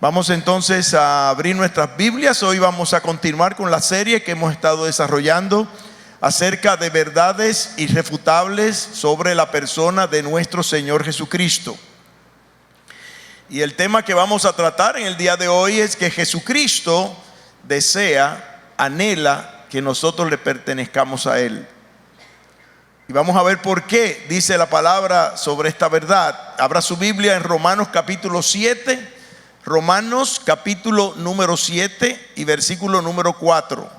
Vamos entonces a abrir nuestras Biblias. Hoy vamos a continuar con la serie que hemos estado desarrollando acerca de verdades irrefutables sobre la persona de nuestro Señor Jesucristo. Y el tema que vamos a tratar en el día de hoy es que Jesucristo desea, anhela que nosotros le pertenezcamos a Él. Y vamos a ver por qué dice la palabra sobre esta verdad. Abra su Biblia en Romanos capítulo 7. Romanos capítulo número 7 y versículo número 4.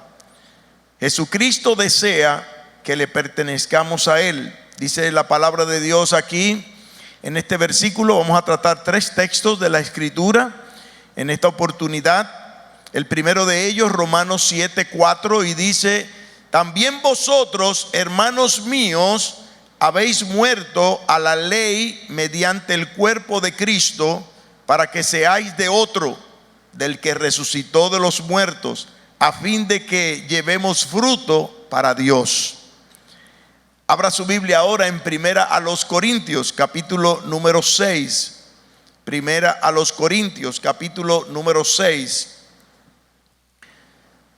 Jesucristo desea que le pertenezcamos a Él. Dice la palabra de Dios aquí en este versículo. Vamos a tratar tres textos de la Escritura en esta oportunidad. El primero de ellos, Romanos 7, 4, y dice: también vosotros, hermanos míos, habéis muerto a la ley mediante el cuerpo de Cristo, para que seáis de otro, del que resucitó de los muertos, a fin de que llevemos fruto para Dios. Abra su Biblia ahora en Primera a los Corintios, capítulo número 6. Primera a los Corintios, capítulo número 6.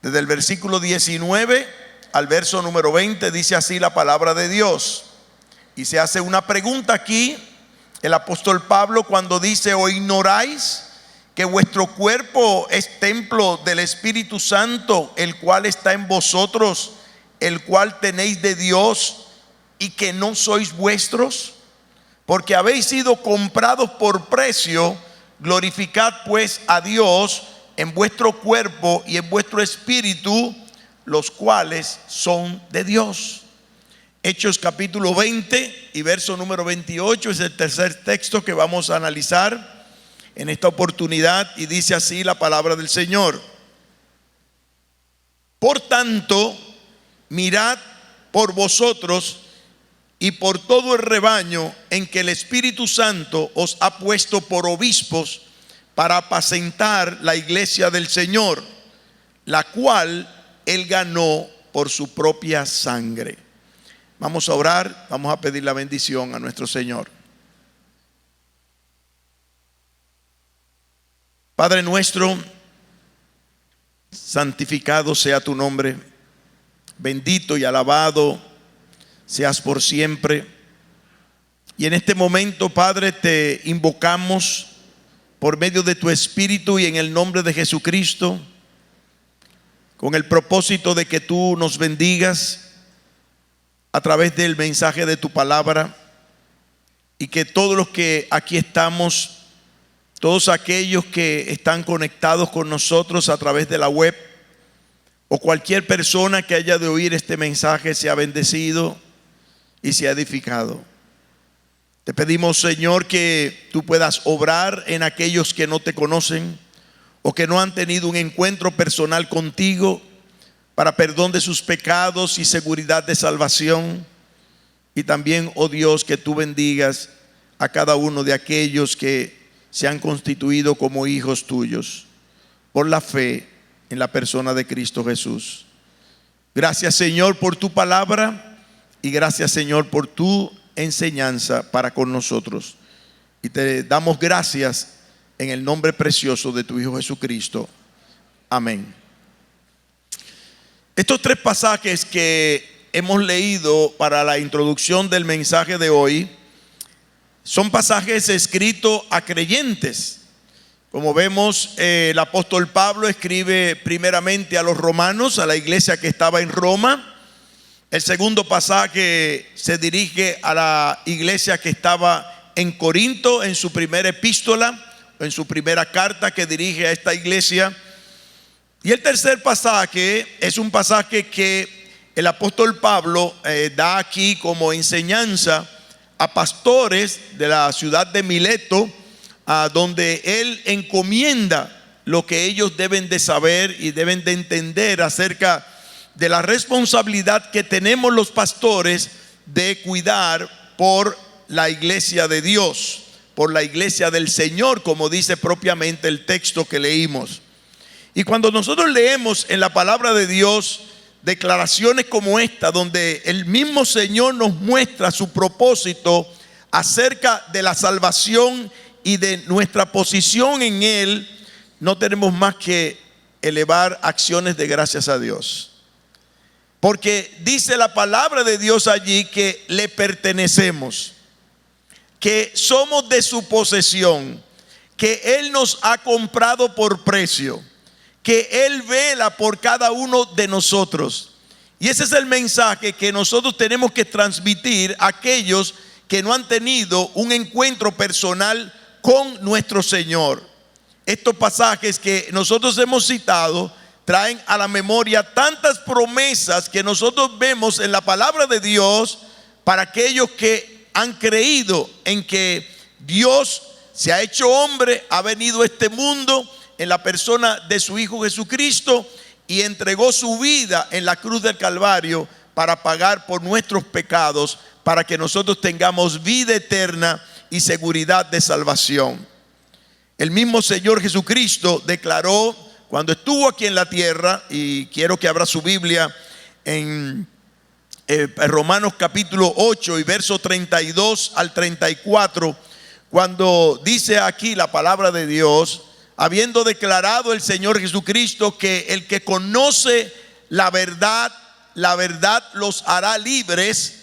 Desde el versículo 19 al verso número 20 dice así la palabra de Dios. Y se hace una pregunta aquí el apóstol Pablo cuando dice: ¿o ignoráis que vuestro cuerpo es templo del Espíritu Santo, el cual está en vosotros, el cual tenéis de Dios, y que no sois vuestros? Porque habéis sido comprados por precio. Glorificad pues a Dios en vuestro cuerpo y en vuestro espíritu, los cuales son de Dios. Hechos capítulo 20 y verso número 28 es el tercer texto que vamos a analizar en esta oportunidad, y dice así la palabra del Señor: por tanto, mirad por vosotros y por todo el rebaño en que el Espíritu Santo os ha puesto por obispos para apacentar la iglesia del Señor, la cual Él ganó por su propia sangre. Vamos a orar, vamos a pedir la bendición a nuestro Señor. Padre nuestro, santificado sea tu nombre, bendito y alabado seas por siempre. Y en este momento, Padre, te invocamos por medio de tu Espíritu y en el nombre de Jesucristo, con el propósito de que tú nos bendigas a través del mensaje de tu palabra, y que todos los que aquí estamos, todos aquellos que están conectados con nosotros a través de la web, o cualquier persona que haya de oír este mensaje, sea bendecido y sea edificado. Te pedimos, Señor, que tú puedas obrar en aquellos que no te conocen o que no han tenido un encuentro personal contigo, para perdón de sus pecados y seguridad de salvación. Y también, oh Dios, que tú bendigas a cada uno de aquellos que se han constituido como hijos tuyos por la fe en la persona de Cristo Jesús. Gracias, Señor, por tu palabra, y gracias, Señor, por tu enseñanza para con nosotros. Y te damos gracias en el nombre precioso de tu Hijo Jesucristo. Amén. Estos tres pasajes que hemos leído para la introducción del mensaje de hoy son pasajes escritos a creyentes. Como vemos, el apóstol Pablo escribe primeramente a los romanos, a la iglesia que estaba en Roma. El segundo pasaje se dirige a la iglesia que estaba en Corinto, en su primera epístola, en su primera carta que dirige a esta iglesia. Y el tercer pasaje es un pasaje que el apóstol Pablo da aquí como enseñanza a pastores de la ciudad de Mileto, donde él encomienda lo que ellos deben de saber y deben de entender acerca de la responsabilidad que tenemos los pastores de cuidar por la iglesia de Dios, por la iglesia del Señor, como dice propiamente el texto que leímos. Y cuando nosotros leemos en la palabra de Dios declaraciones como esta, donde el mismo Señor nos muestra su propósito acerca de la salvación y de nuestra posición en Él, no tenemos más que elevar acciones de gracias a Dios. Porque dice la palabra de Dios allí que le pertenecemos, que somos de su posesión, que Él nos ha comprado por precio, que Él vela por cada uno de nosotros. Y ese es el mensaje que nosotros tenemos que transmitir a aquellos que no han tenido un encuentro personal con nuestro Señor. Estos pasajes que nosotros hemos citado traen a la memoria tantas promesas que nosotros vemos en la palabra de Dios para aquellos que han creído en que Dios se ha hecho hombre, ha venido a este mundo en la persona de su Hijo Jesucristo y entregó su vida en la cruz del Calvario para pagar por nuestros pecados, para que nosotros tengamos vida eterna y seguridad de salvación. El mismo Señor Jesucristo declaró cuando estuvo aquí en la tierra, y quiero que abra su Biblia en Romanos capítulo 8 y verso 32 al 34, cuando dice aquí la palabra de Dios, habiendo declarado el Señor Jesucristo que el que conoce la verdad los hará libres.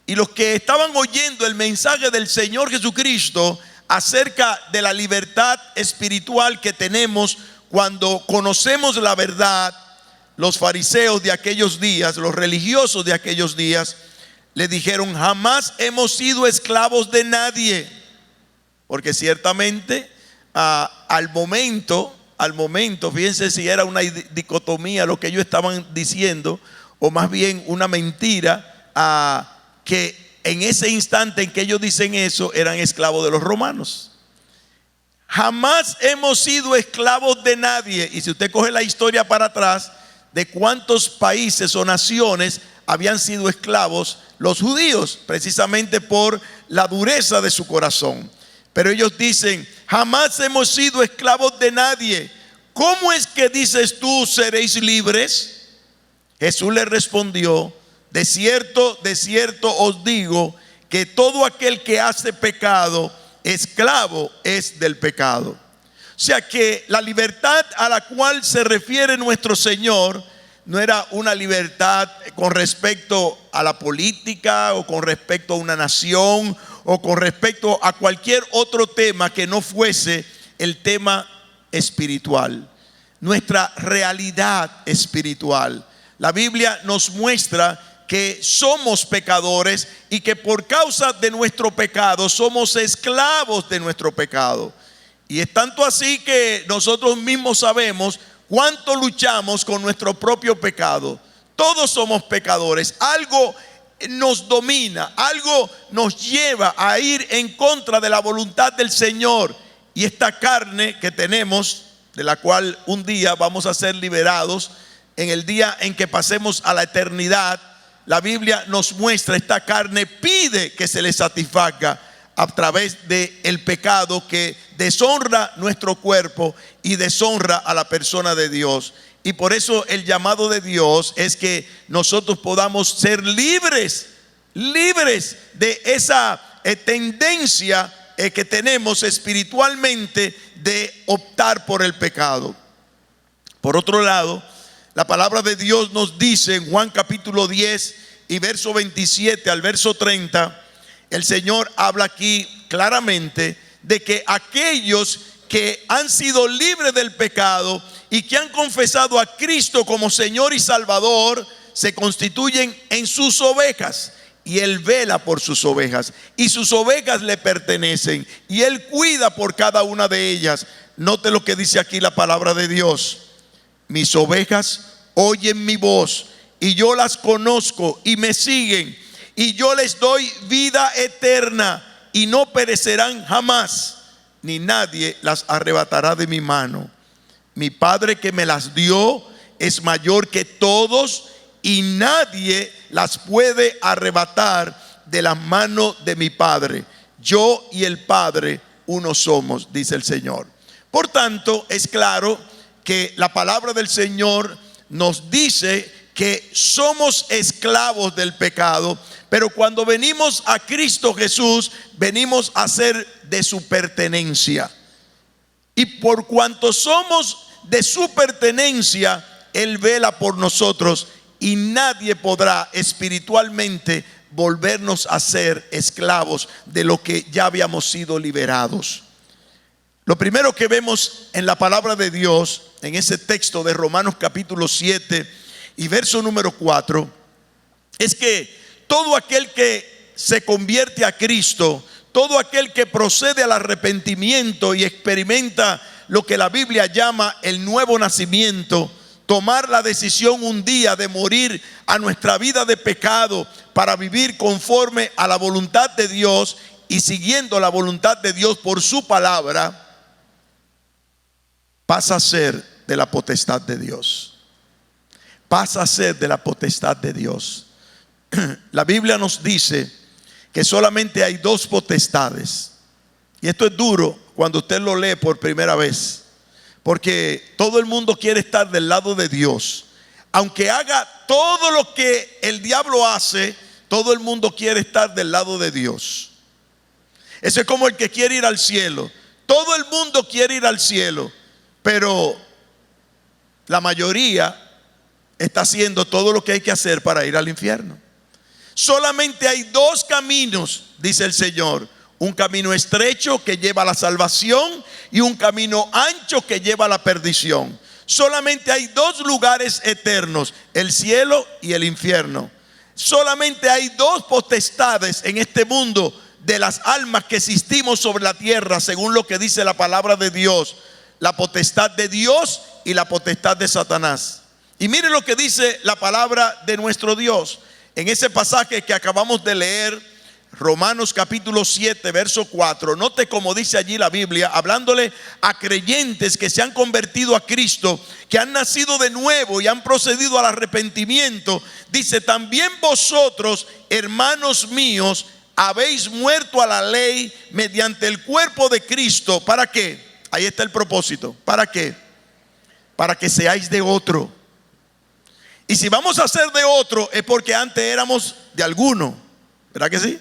Y los que estaban oyendo el mensaje del Señor Jesucristo acerca de la libertad espiritual que tenemos cuando conocemos la verdad, los fariseos de aquellos días, los religiosos de aquellos días, le dijeron: jamás hemos sido esclavos de nadie. Porque ciertamente al momento, fíjense si era una dicotomía lo que ellos estaban diciendo, o más bien una mentira, que en ese instante en que ellos dicen eso, eran esclavos de los romanos. Jamás hemos sido esclavos de nadie. Y si usted coge la historia para atrás de cuántos países o naciones habían sido esclavos los judíos, precisamente por la dureza de su corazón. Pero ellos dicen: jamás hemos sido esclavos de nadie. ¿Cómo es que dices tú seréis libres? Jesús le respondió: de cierto os digo que todo aquel que hace pecado, esclavo es del pecado. O sea que la libertad a la cual se refiere nuestro Señor no era una libertad con respecto a la política o con respecto a una nación o con respecto a cualquier otro tema que no fuese el tema espiritual, nuestra realidad espiritual. La Biblia nos muestra que somos pecadores y que por causa de nuestro pecado somos esclavos de nuestro pecado. Y es tanto así que nosotros mismos sabemos cuánto luchamos con nuestro propio pecado. Todos somos pecadores. Algo nos domina, algo nos lleva a ir en contra de la voluntad del Señor. Y esta carne que tenemos, de la cual un día vamos a ser liberados, en el día en que pasemos a la eternidad, la Biblia nos muestra, esta carne pide que se le satisfaga a través del pecado que deshonra nuestro cuerpo y deshonra a la persona de Dios. Y por eso el llamado de Dios es que nosotros podamos ser libres de esa tendencia que tenemos espiritualmente de optar por el pecado. Por otro lado, la palabra de Dios nos dice en Juan capítulo 10 y verso 27 al verso 30, el Señor habla aquí claramente de que aquellos que han sido libres del pecado y que han confesado a Cristo como Señor y Salvador, se constituyen en sus ovejas. Y Él vela por sus ovejas y sus ovejas le pertenecen y Él cuida por cada una de ellas. Note lo que dice aquí la palabra de Dios: mis ovejas oyen mi voz y yo las conozco y me siguen, y yo les doy vida eterna y no perecerán jamás, ni nadie las arrebatará de mi mano. Mi Padre que me las dio es mayor que todos y nadie las puede arrebatar de las manos de mi Padre. Yo y el Padre uno somos, dice el Señor. Por tanto, es claro que la palabra del Señor nos dice que somos esclavos del pecado, pero cuando venimos a Cristo Jesús, venimos a ser de su pertenencia. Y por cuanto somos de su pertenencia, Él vela por nosotros, y nadie podrá espiritualmente volvernos a ser esclavos de lo que ya habíamos sido liberados. Lo primero que vemos en la palabra de Dios, en ese texto de Romanos capítulo 7 y verso número 4, es que todo aquel que se convierte a Cristo, todo aquel que procede al arrepentimiento y experimenta lo que la Biblia llama el nuevo nacimiento, tomar la decisión un día de morir a nuestra vida de pecado para vivir conforme a la voluntad de Dios y siguiendo la voluntad de Dios por su palabra, pasa a ser de la potestad de Dios. Pasa a ser de la potestad de Dios. La Biblia nos dice que solamente hay dos potestades. Y esto es duro cuando usted lo lee por primera vez, porque todo el mundo quiere estar del lado de Dios. Aunque haga todo lo que el diablo hace, todo el mundo quiere estar del lado de Dios. Eso es como el que quiere ir al cielo. Todo el mundo quiere ir al cielo, pero la mayoría está haciendo todo lo que hay que hacer para ir al infierno. Solamente hay dos caminos, dice el Señor: un camino estrecho que lleva a la salvación y un camino ancho que lleva a la perdición. Solamente hay dos lugares eternos, el cielo y el infierno. Solamente hay dos potestades en este mundo de las almas que existimos sobre la tierra, según lo que dice la palabra de Dios: la potestad de Dios y la potestad de Satanás. Y mire lo que dice la palabra de nuestro Dios en ese pasaje que acabamos de leer, Romanos capítulo 7 verso 4. Note cómo dice allí la Biblia, hablándole a creyentes que se han convertido a Cristo, que han nacido de nuevo y han procedido al arrepentimiento. Dice: también vosotros, hermanos míos, habéis muerto a la ley mediante el cuerpo de Cristo. ¿Para qué? Ahí está el propósito. ¿Para qué? Para que seáis de otro. Y si vamos a ser de otro, es porque antes éramos de alguno, ¿verdad que sí?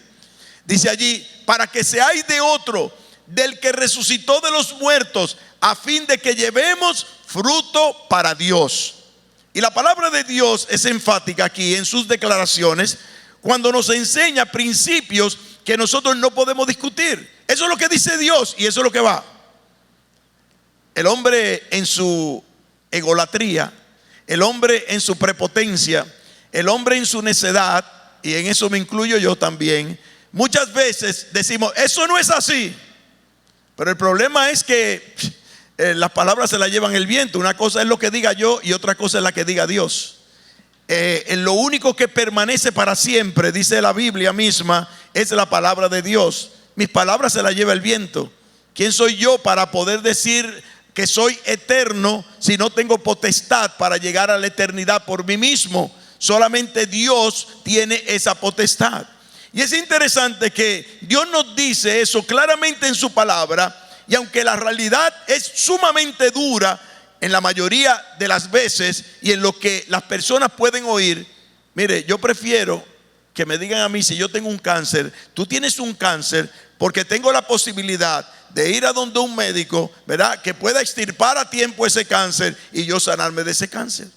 Dice allí: para que seáis de otro, del que resucitó de los muertos, a fin de que llevemos fruto para Dios. Y la palabra de Dios es enfática aquí en sus declaraciones, cuando nos enseña principios que nosotros no podemos discutir. Eso es lo que dice Dios y eso es lo que va. El hombre en su egolatría, el hombre en su prepotencia, el hombre en su necedad, y en eso me incluyo yo también, muchas veces decimos: eso no es así. Pero el problema es que las palabras se las llevan el viento. Una cosa es lo que diga yo y otra cosa es la que diga Dios. Lo único que permanece para siempre, dice la Biblia misma, es la palabra de Dios. Mis palabras se las lleva el viento. ¿Quién soy yo para poder decir que soy eterno si no tengo potestad para llegar a la eternidad por mí mismo? Solamente Dios tiene esa potestad. Y es interesante que Dios nos dice eso claramente en su palabra. Y aunque la realidad es sumamente dura en la mayoría de las veces y en lo que las personas pueden oír, mire, yo prefiero que me digan a mí: si yo tengo un cáncer, tú tienes un cáncer, porque tengo la posibilidad de ir a donde un médico, ¿verdad?, que pueda extirpar a tiempo ese cáncer y yo sanarme de ese cáncer.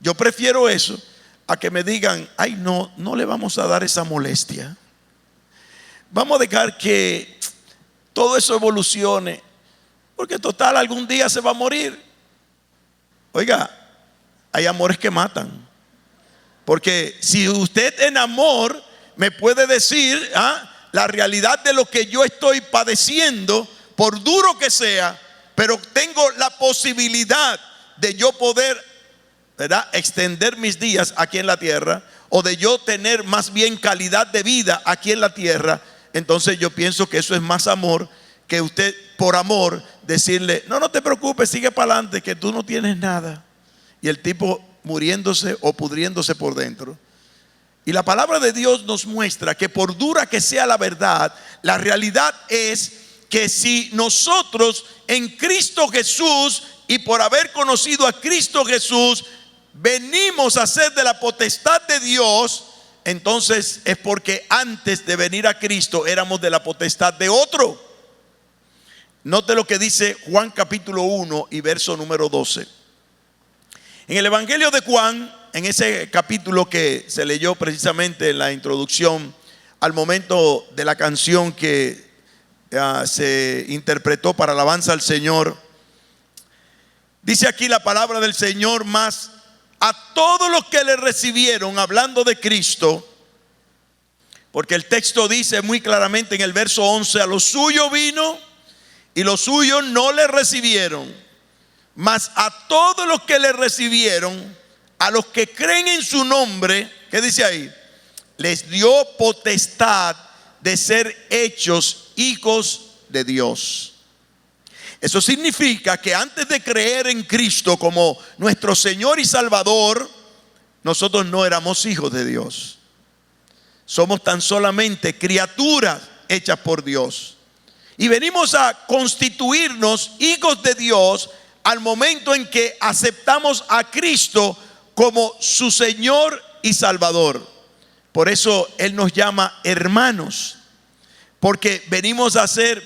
Yo prefiero eso a que me digan: ay, no le vamos a dar esa molestia. Vamos a dejar que todo eso evolucione, porque total algún día se va a morir. Oiga, hay amores que matan. Porque si usted en amor me puede decir la realidad de lo que yo estoy padeciendo, por duro que sea, pero tengo la posibilidad de yo poder, ¿verdad?, extender mis días aquí en la tierra, o de yo tener más bien calidad de vida aquí en la tierra, entonces yo pienso que eso es más amor que usted, por amor, decirle: no te preocupes, sigue para adelante, que tú no tienes nada. Y el tipo muriéndose o pudriéndose por dentro. Y la palabra de Dios nos muestra que por dura que sea la verdad, la realidad es que si nosotros en Cristo Jesús, y por haber conocido a Cristo Jesús, venimos a ser de la potestad de Dios, entonces es porque antes de venir a Cristo éramos de la potestad de otro. Note lo que dice Juan capítulo 1 y verso número 12. En el Evangelio de Juan, en ese capítulo que se leyó precisamente en la introducción al momento de la canción que se interpretó para alabanza al Señor, dice aquí la palabra del Señor: mas a todos los que le recibieron, hablando de Cristo, porque el texto dice muy claramente en el verso 11: a los suyos vino y los suyos no le recibieron, mas a todos los que le recibieron, a los que creen en su nombre, ¿qué dice ahí? Les dio potestad de ser hechos hijos de Dios. Eso significa que antes de creer en Cristo como nuestro Señor y Salvador, nosotros no éramos hijos de Dios. Somos tan solamente criaturas hechas por Dios. Y venimos a constituirnos hijos de Dios al momento en que aceptamos a Cristo como su Señor y Salvador. Por eso Él nos llama hermanos, porque venimos a ser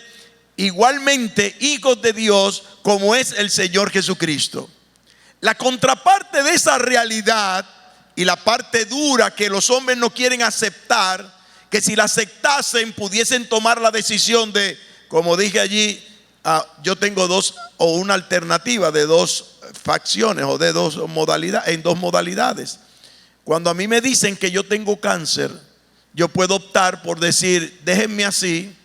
igualmente hijos de Dios como es el Señor Jesucristo. La contraparte de esa realidad y la parte dura que los hombres no quieren aceptar, que si la aceptasen pudiesen tomar la decisión de, como dije allí, yo tengo dos o una alternativa de dos facciones o de dos modalidades, en dos modalidades. Cuando a mí me dicen que yo tengo cáncer, yo puedo optar por decir, déjenme así,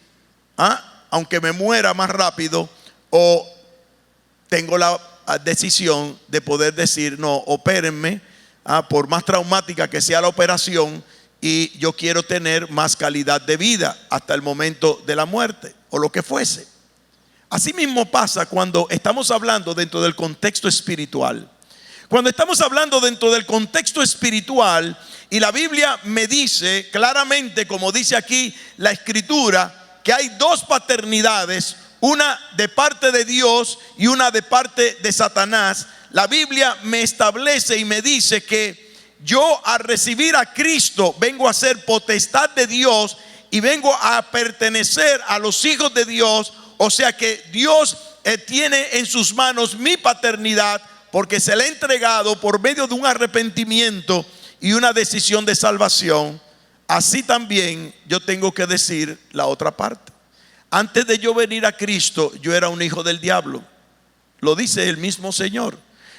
aunque me muera más rápido, o tengo la decisión de poder decir, no, opérenme, por más traumática que sea la operación, y yo quiero tener más calidad de vida hasta el momento de la muerte, o lo que fuese. Así mismo pasa cuando estamos hablando dentro del contexto espiritual. Cuando estamos hablando dentro del contexto espiritual, y la Biblia me dice claramente, como dice aquí la Escritura, que hay dos paternidades, una de parte de Dios y una de parte de Satanás. La Biblia me establece y me dice que yo, al recibir a Cristo, vengo a ser potestad de Dios y vengo a pertenecer a los hijos de Dios. O sea que Dios tiene en sus manos mi paternidad, porque se le ha entregado por medio de un arrepentimiento y una decisión de salvación. Así también yo tengo que decir la otra parte. Antes de yo venir a Cristo, yo era un hijo del diablo. Lo dice el mismo Señor.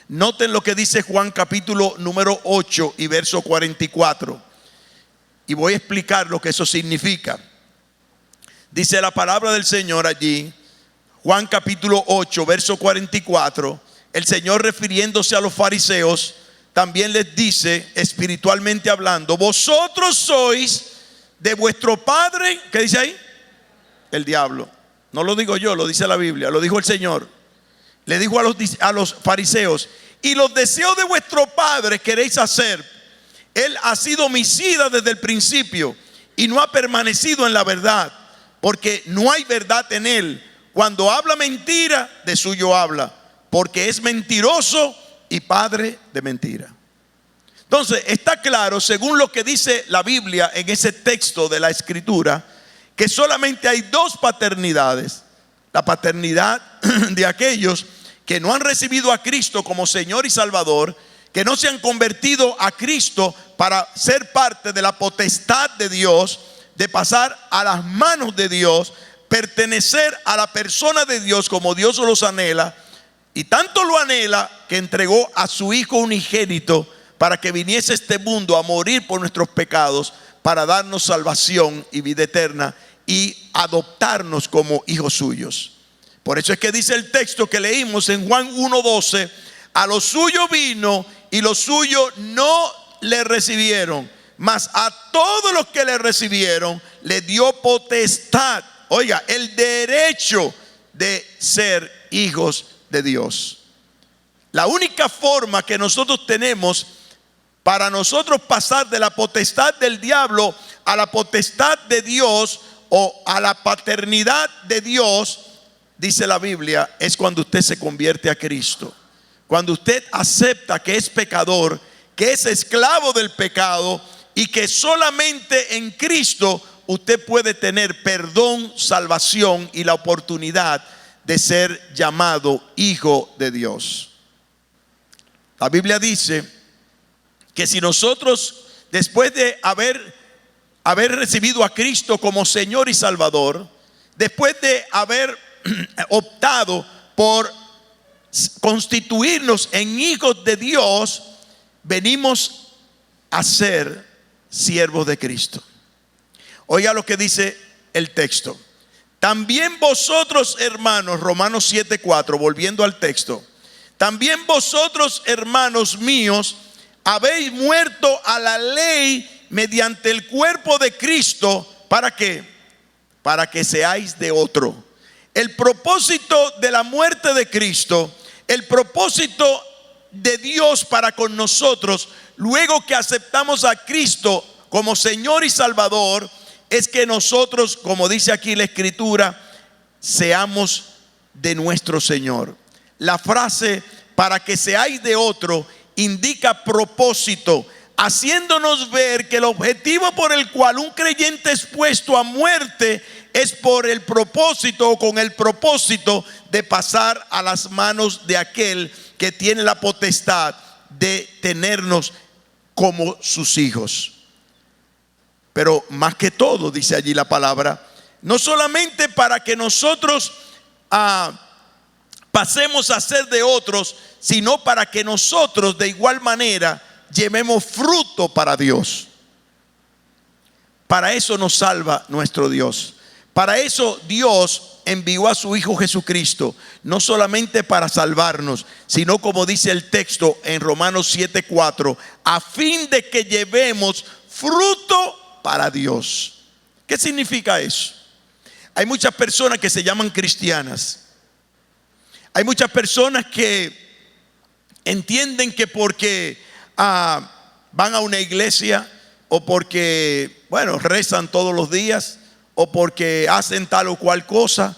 Noten lo que dice Juan capítulo número 8 y verso 44. Y voy a explicar lo que eso significa. Dice la palabra del Señor allí, Juan capítulo 8, verso 44. El Señor, refiriéndose a los fariseos, también les dice, espiritualmente hablando: vosotros sois de vuestro padre, ¿qué dice ahí? El diablo. No lo digo yo, lo dice la Biblia, lo dijo el Señor. Le dijo a los fariseos: y los deseos de vuestro padre queréis hacer. Él ha sido homicida desde el principio y no ha permanecido en la verdad, porque no hay verdad en él. Cuando habla mentira, de suyo habla, porque es mentiroso y padre de mentira. Entonces está claro, según lo que dice la Biblia en ese texto de la Escritura, que solamente hay dos paternidades: la paternidad de aquellos que no han recibido a Cristo como Señor y Salvador, que no se han convertido a Cristo para ser parte de la potestad de Dios, de pasar a las manos de Dios, pertenecer a la persona de Dios como Dios los anhela, y tanto lo anhela que entregó a su Hijo unigénito para que viniese a este mundo a morir por nuestros pecados, para darnos salvación y vida eterna y adoptarnos como hijos suyos. Por eso es que dice el texto que leímos en Juan 1:12: a los suyos vino y los suyos no le recibieron, mas a todos los que le recibieron le dio potestad, oiga, el derecho de ser hijos de Dios. La única forma que nosotros tenemos para nosotros pasar de la potestad del diablo a la potestad de Dios, o a la paternidad de Dios, dice la Biblia, es cuando usted se convierte a Cristo. Cuando usted acepta que es pecador, que es esclavo del pecado, y que solamente en Cristo usted puede tener perdón, salvación y la oportunidad de ser llamado hijo de Dios. La Biblia dice que si nosotros, después de haber recibido a Cristo como Señor y Salvador, después de haber optado por constituirnos en hijos de Dios, venimos a ser siervos de Cristo. Oiga lo que dice el texto. También vosotros, hermanos, Romanos 7:4, volviendo al texto. También vosotros, hermanos míos, habéis muerto a la ley mediante el cuerpo de Cristo. ¿Para qué? Para que seáis de otro. El propósito de la muerte de Cristo, el propósito de Dios para con nosotros, luego que aceptamos a Cristo como Señor y Salvador, es que nosotros, como dice aquí la Escritura, seamos de nuestro Señor. La frase "para que seáis de otro" indica propósito, haciéndonos ver que el objetivo por el cual un creyente es puesto a muerte es por el propósito o con el propósito de pasar a las manos de aquel que tiene la potestad de tenernos como sus hijos. Pero más que todo, dice allí la palabra, no solamente para que nosotros pasemos a ser de otros, sino para que nosotros de igual manera llevemos fruto para Dios. Para eso nos salva nuestro Dios. Para eso Dios envió a su Hijo Jesucristo, no solamente para salvarnos, sino, como dice el texto en Romanos 7:4, a fin de que llevemos fruto para Dios. ¿Qué significa eso? Hay muchas personas que se llaman cristianas. Hay muchas personas que entienden que porque van a una iglesia, o porque, rezan todos los días, o porque hacen tal o cual cosa,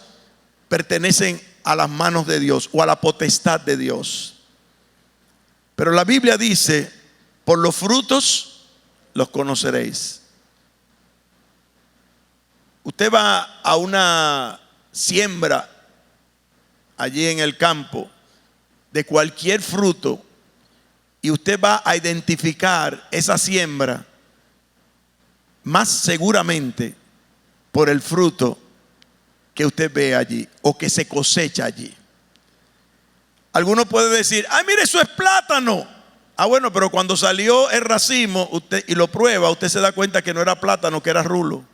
pertenecen a las manos de Dios o a la potestad de Dios. Pero la Biblia dice: por los frutos los conoceréis. Usted va a una siembra allí en el campo de cualquier fruto y usted va a identificar esa siembra más seguramente por el fruto que usted ve allí o que se cosecha allí. Alguno puede decir: mire, eso es plátano. Bueno, pero cuando salió el racimo usted y lo prueba, usted se da cuenta que no era plátano, que era rulo.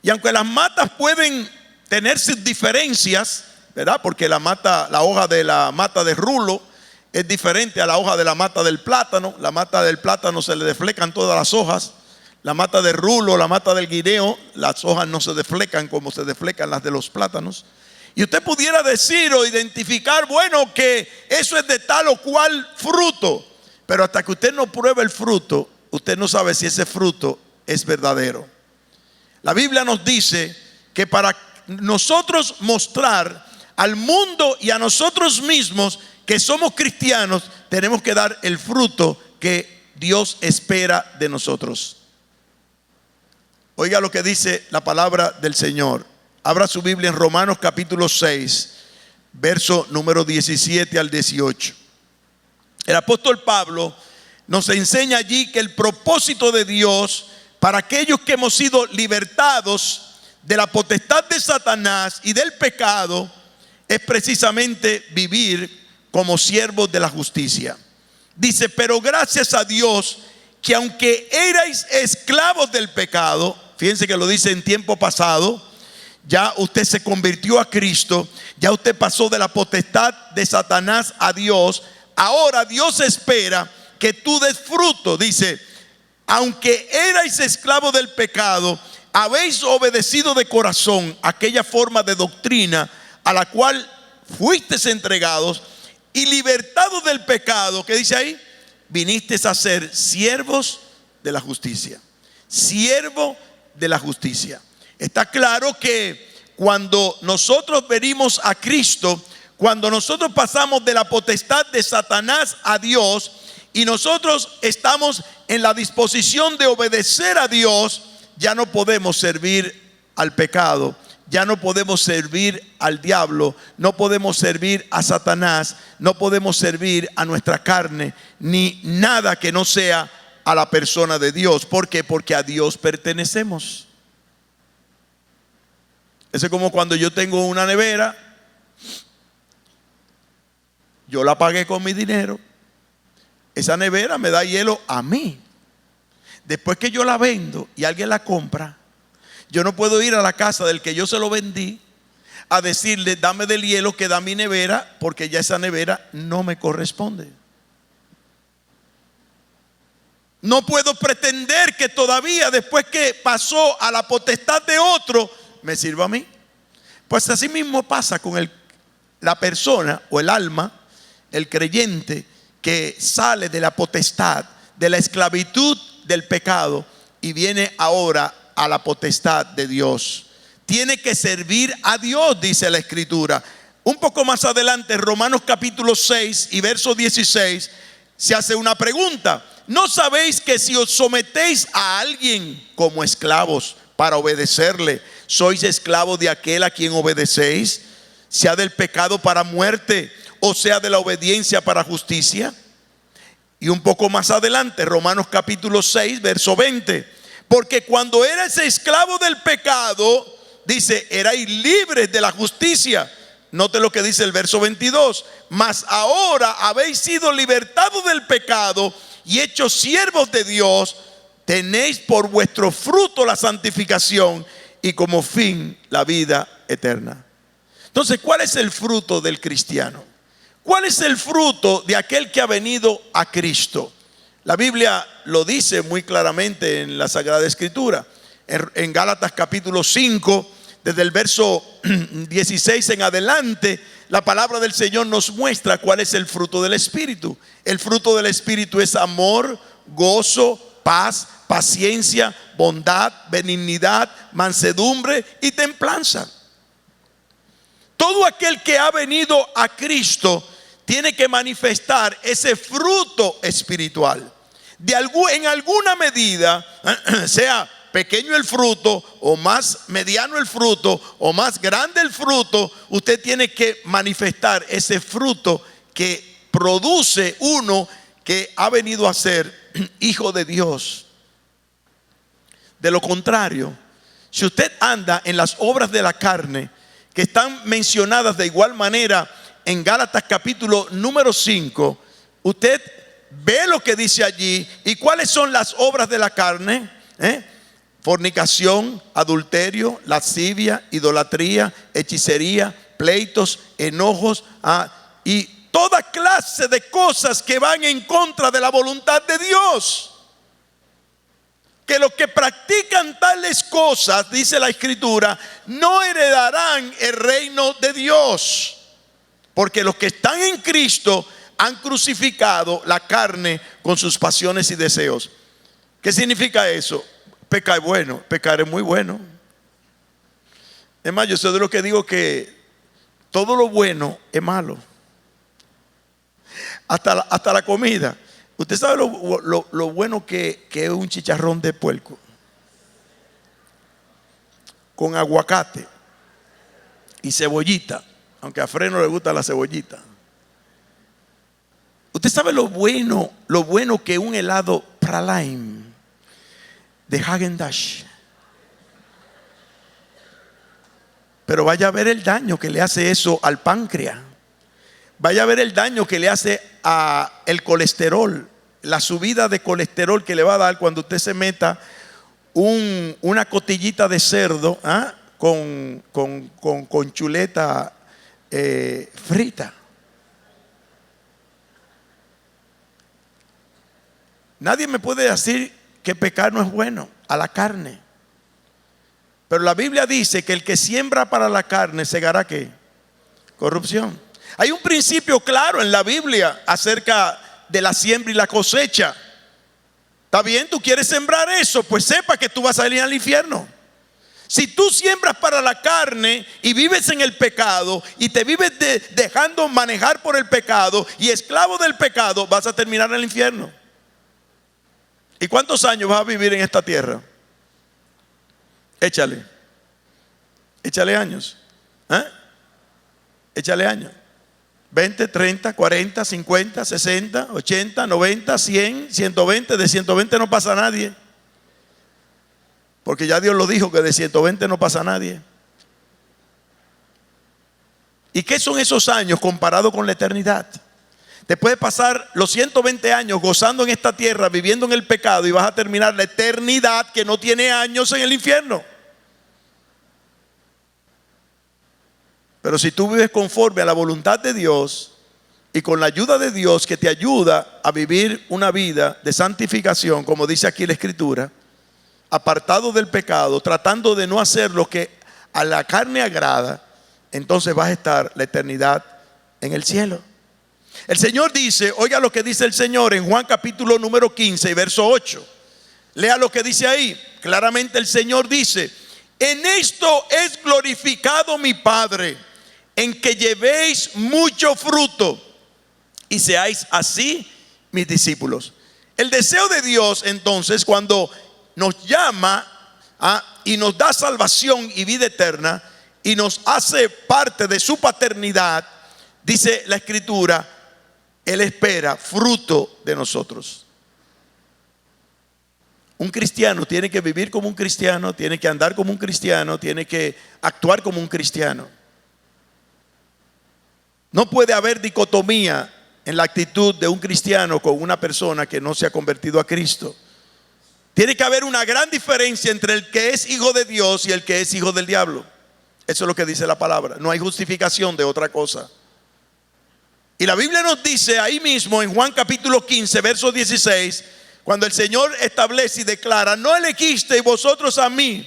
Y aunque las matas pueden tener sus diferencias, ¿verdad? Porque la hoja de la mata de rulo es diferente a la hoja de la mata del plátano. La mata del plátano se le deflecan todas las hojas. La mata de rulo, la mata del guineo, las hojas no se deflecan como se deflecan las de los plátanos. Y usted pudiera decir o identificar, que eso es de tal o cual fruto. Pero hasta que usted no pruebe el fruto, usted no sabe si ese fruto es verdadero. La Biblia nos dice que para nosotros mostrar al mundo y a nosotros mismos que somos cristianos, tenemos que dar el fruto que Dios espera de nosotros. Oiga lo que dice la palabra del Señor. Abra su Biblia en Romanos capítulo 6, verso número 17 al 18. El apóstol Pablo nos enseña allí que el propósito de Dios para aquellos que hemos sido libertados de la potestad de Satanás y del pecado es precisamente vivir como siervos de la justicia. Dice: pero gracias a Dios que aunque erais esclavos del pecado, fíjense que lo dice en tiempo pasado, ya usted se convirtió a Cristo, ya usted pasó de la potestad de Satanás a Dios. Ahora Dios espera que tú des fruto. Dice: aunque erais esclavos del pecado, habéis obedecido de corazón aquella forma de doctrina a la cual fuisteis entregados, y libertados del pecado, ¿qué dice ahí? Vinisteis a ser siervos de la justicia. Siervo de la justicia. Está claro que cuando nosotros venimos a Cristo, cuando nosotros pasamos de la potestad de Satanás a Dios, y nosotros estamos en la disposición de obedecer a Dios, ya no podemos servir al pecado, ya no podemos servir al diablo, no podemos servir a Satanás, no podemos servir a nuestra carne, ni nada que no sea a la persona de Dios. ¿Por qué? Porque a Dios pertenecemos. Eso es como cuando yo tengo una nevera, yo la pagué con mi dinero, esa nevera me da hielo a mí. Después que yo la vendo y alguien la compra, yo no puedo ir a la casa del que yo se lo vendí a decirle, dame del hielo que da mi nevera, porque ya esa nevera no me corresponde. No puedo pretender que todavía, después que pasó a la potestad de otro, me sirva a mí. Pues así mismo pasa con la persona o el alma, el creyente que sale de la potestad, de la esclavitud del pecado y viene ahora a la potestad de Dios. Tiene que servir a Dios, dice la Escritura. Un poco más adelante, Romanos capítulo 6 y verso 16, se hace una pregunta. ¿No sabéis que si os sometéis a alguien como esclavos para obedecerle, sois esclavos de aquel a quien obedecéis, sea del pecado para muerte o sea de la obediencia para justicia? Y un poco más adelante, Romanos capítulo 6, verso 20. Porque cuando erais esclavos del pecado, dice, erais libres de la justicia. Note lo que dice el verso 22. Mas ahora habéis sido libertados del pecado y hechos siervos de Dios. Tenéis por vuestro fruto la santificación y como fin la vida eterna. Entonces, ¿cuál es el fruto del cristiano? ¿Cuál es el fruto de aquel que ha venido a Cristo? La Biblia lo dice muy claramente en la Sagrada Escritura. En Gálatas capítulo 5, desde el verso 16 en adelante, la palabra del Señor nos muestra cuál es el fruto del Espíritu. El fruto del Espíritu es amor, gozo, paz, paciencia, bondad, benignidad, mansedumbre y templanza. Todo aquel que ha venido a Cristo tiene que manifestar ese fruto espiritual. En alguna medida, sea pequeño el fruto o más mediano el fruto o más grande el fruto, usted tiene que manifestar ese fruto que produce uno que ha venido a ser hijo de Dios. De lo contrario, si usted anda en las obras de la carne, que están mencionadas de igual manera en Gálatas capítulo número 5, usted ve lo que dice allí. ¿Y cuáles son las obras de la carne? Fornicación, adulterio, lascivia, idolatría, hechicería, pleitos, enojos, y toda clase de cosas que van en contra de la voluntad de Dios. Que los que practican tales cosas, dice la Escritura, no heredarán el reino de Dios. Porque los que están en Cristo han crucificado la carne con sus pasiones y deseos. ¿Qué significa eso? Pecar es bueno, pecar es muy bueno. Es más, yo soy de los que digo que todo lo bueno es malo. Hasta la comida. Usted sabe lo bueno que es un chicharrón de puerco con aguacate y cebollita, aunque a Fred no le gusta la cebollita. Usted sabe lo bueno que es un helado Praline de Häagen-Dazs. Pero vaya a ver el daño que le hace eso al páncreas. Vaya a ver el daño que le hace a el colesterol, la subida de colesterol que le va a dar cuando usted se meta una costillita de cerdo con chuleta frita. Nadie me puede decir que pecar no es bueno a la carne. Pero la Biblia dice que el que siembra para la carne segará ¿qué? Corrupción. Hay un principio claro en la Biblia acerca de la siembra y la cosecha. ¿Está bien? ¿Tú quieres sembrar eso? Pues sepa que tú vas a ir al infierno. Si tú siembras para la carne y vives en el pecado y te vives dejando manejar por el pecado y esclavo del pecado, vas a terminar en el infierno. ¿Y cuántos años vas a vivir en esta tierra? Échale. Échale años. Échale años. 20, 30, 40, 50, 60, 80, 90, 100, 120. De 120 no pasa nadie. Porque ya Dios lo dijo que de 120 no pasa nadie. ¿Y qué son esos años comparados con la eternidad? Te puedes pasar los 120 años gozando en esta tierra, viviendo en el pecado, y vas a terminar la eternidad que no tiene años en el infierno. Pero si tú vives conforme a la voluntad de Dios y con la ayuda de Dios que te ayuda a vivir una vida de santificación, como dice aquí la Escritura, apartado del pecado, tratando de no hacer lo que a la carne agrada, entonces vas a estar la eternidad en el cielo. El Señor dice, oiga lo que dice el Señor en Juan capítulo número 15 y verso 8. Lea lo que dice ahí. Claramente el Señor dice: en esto es glorificado mi Padre, en que llevéis mucho fruto y seáis así mis discípulos. El deseo de Dios entonces, cuando nos llama y nos da salvación y vida eterna y nos hace parte de su paternidad, dice la Escritura, Él espera fruto de nosotros. Un cristiano tiene que vivir como un cristiano, tiene que andar como un cristiano, tiene que actuar como un cristiano. No puede haber dicotomía en la actitud de un cristiano con una persona que no se ha convertido a Cristo. Tiene que haber una gran diferencia entre el que es hijo de Dios y el que es hijo del diablo. Eso es lo que dice la palabra. No hay justificación de otra cosa. Y la Biblia nos dice ahí mismo en Juan capítulo 15, verso 16, cuando el Señor establece y declara: no elegisteis vosotros a mí,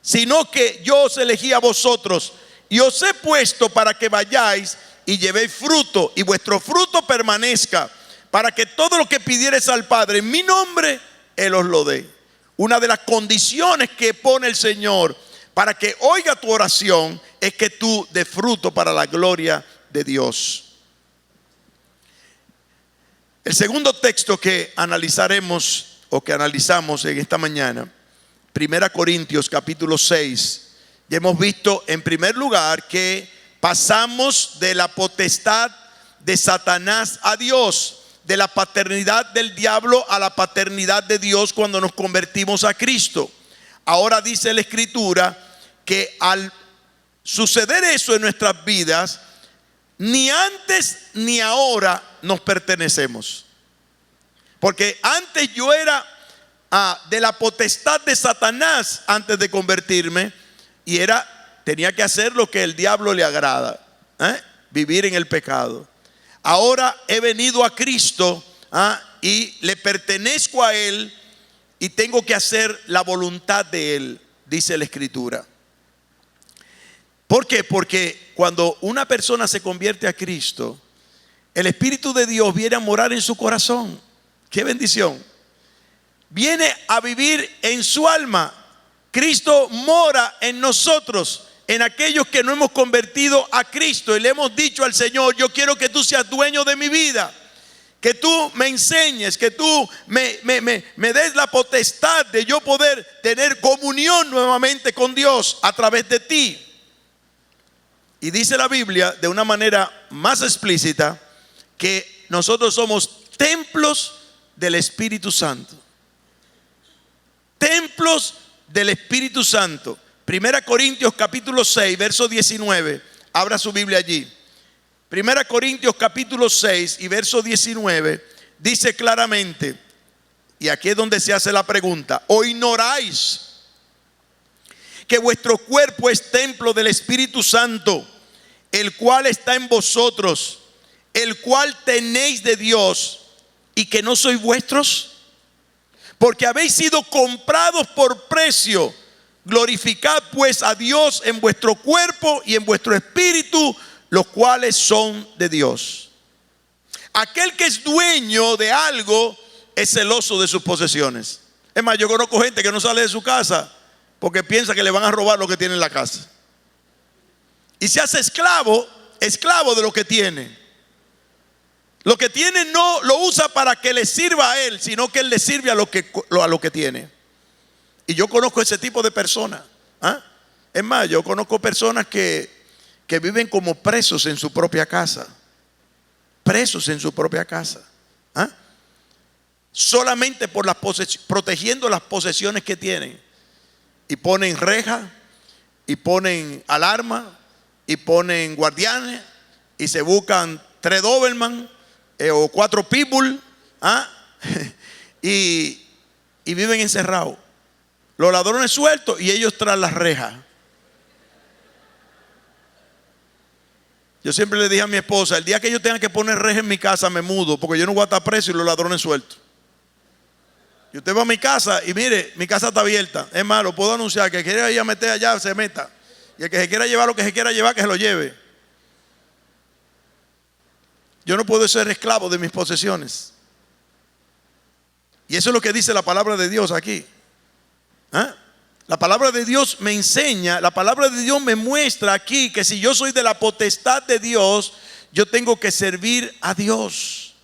sino que yo os elegí a vosotros y os he puesto para que vayáis y llevéis fruto y vuestro fruto permanezca, para que todo lo que pidiereis al Padre en mi nombre, Él os lo dé. Una de las condiciones que pone el Señor para que oiga tu oración es que tú des fruto para la gloria de Dios. El segundo texto que analizaremos o que analizamos en esta mañana, 1 Corintios capítulo 6. Ya hemos visto en primer lugar que pasamos de la potestad de Satanás a Dios, de la paternidad del diablo a la paternidad de Dios cuando nos convertimos a Cristo. Ahora dice la Escritura que al suceder eso en nuestras vidas, ni antes ni ahora nos pertenecemos. Porque antes yo era de la potestad de Satanás antes de convertirme, y tenía que hacer lo que el diablo le agrada, vivir en el pecado. Ahora he venido a Cristo y le pertenezco a Él y tengo que hacer la voluntad de Él, dice la Escritura. ¿Por qué? Porque cuando una persona se convierte a Cristo, el Espíritu de Dios viene a morar en su corazón. ¡Qué bendición! Viene a vivir en su alma. Cristo mora en nosotros, en aquellos que no hemos convertido a Cristo, y le hemos dicho al Señor: yo quiero que tú seas dueño de mi vida, que tú me enseñes, que tú me des la potestad de yo poder tener comunión nuevamente con Dios a través de ti. Y dice la Biblia de una manera más explícita que nosotros somos templos del Espíritu Santo. Templos del Espíritu Santo. 1 Corintios capítulo 6, verso 19. Abra su Biblia allí. 1 Corintios capítulo 6 y verso 19 dice claramente, y aquí es donde se hace la pregunta: ¿o ignoráis que vuestro cuerpo es templo del Espíritu Santo, el cual está en vosotros, el cual tenéis de Dios, y que no sois vuestros? Porque habéis sido comprados por precio. Glorificad pues a Dios en vuestro cuerpo y en vuestro espíritu, los cuales son de Dios. Aquel que es dueño de algo es celoso de sus posesiones. Es más, yo conozco gente que no sale de su casa porque piensa que le van a robar lo que tiene en la casa, y se hace esclavo de lo que tiene. Lo que tiene no lo usa para que le sirva a él, sino que él le sirve a lo que tiene. Y yo conozco ese tipo de personas. Es más, yo conozco personas que viven como presos en su propia casa. Presos en su propia casa. ¿Ah? Solamente por protegiendo las posesiones que tienen. Y ponen reja, y ponen alarma, y ponen guardianes, y se buscan 3 Doberman o 4 Pitbull. ¿Ah? y viven encerrados. Los ladrones sueltos y ellos tras las rejas. Yo siempre le dije a mi esposa, el día que yo tenga que poner reja en mi casa me mudo, porque yo no voy a estar preso y los ladrones sueltos. Y usted va a mi casa y mire, mi casa está abierta. Es más, lo puedo anunciar, que quiera ir a meter allá, se meta. Y el que se quiera llevar lo que se quiera llevar, que se lo lleve. Yo no puedo ser esclavo de mis posesiones. Y eso es lo que dice la palabra de Dios aquí. ¿Ah? La palabra de Dios me enseña, la palabra de Dios me muestra aquí que si yo soy de la potestad de Dios, yo tengo que servir a Dios.